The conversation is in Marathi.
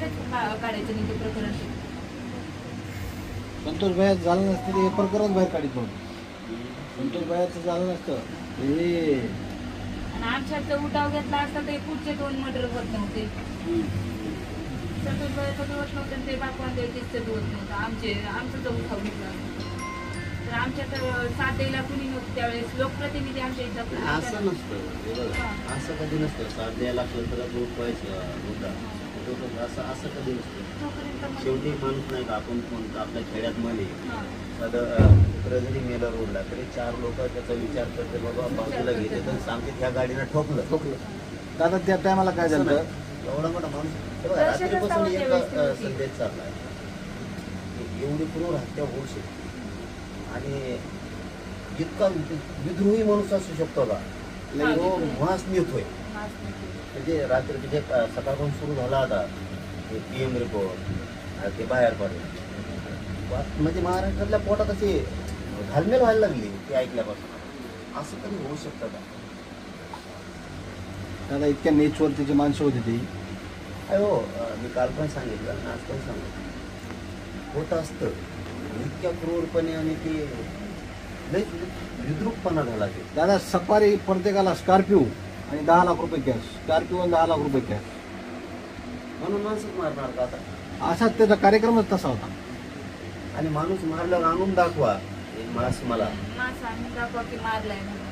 लगेच काढायचं नाही ते प्रकरण. संतोष भैया झालं नसतं ते हे प्रकरण बाहेर काढित नव्हतं. संतोष भैयाचं झालं नसतं हे. आणि आमच्यात जर उठाव घेतला असता तर पुढचे 2 मर्डर होत नव्हते. संतोष भैयाचं होत नव्हतं ते बापवान द्यायचे होत नव्हतं. आमचं जर उठाव घेतला तर आमच्यात साथ द्यायला कुणी नव्हतं त्यावेळेस. लोकप्रतिनिधी आमच्या इथं असं नसतं. हे बघा, असं कधी नसतं. साथ द्यायला लागलं तर उठवायचं मुद्दा. असं कधी नसतं. शेवटी माणूस नाही का, आपण म्हणतो आपल्या खेड्यात मध्ये साधं जरी मेला रोडला तरी 4 लोक त्याचा विचार करते, बाबा बाजूला घेते तर सांगते ह्या गाडीनं ठोकलं. दादा त्या टायमाला काय झालं, एवढा मोठा माणूस रात्रीपासून एक संदेश चालला आहे, एवढी क्रूर हत्या होऊ शकते आणि इतका विद्रोही माणूस असू शकतो का, मास नेतोय. म्हणजे रात्री म्हणजे सकाळपासून सुरू झाला आता PM रिपोर्ट ते बाहेर पडले. म्हणजे महाराष्ट्रातल्या पोटात अशी घालमेल व्हायला लागली ते ऐकल्यापासून. असं कधी होऊ शकतं का दादा? इतक्या नेचवरतीची माणसं होती ती. हो, मी काल पण सांगितलं आणि आज पण सांगितलं, होत असतं इतक्या क्रूरपणे आणि ते लई विद्रूपपणा झाला ते. दादा सफारी प्रत्येकाला स्कॉर्पिओ आणि 10 लाख रुपये कॅश. स्कॉर्पिओ आणि 10 लाख रुपये कॅश. म्हणून माणूसच मारणार का आता? असाच त्याचा कार्यक्रमच तसा होता. आणि माणूस मारल्यावर आणून दाखवा मास मला माणसं आणून दाखवा की मारलाय म्हणून.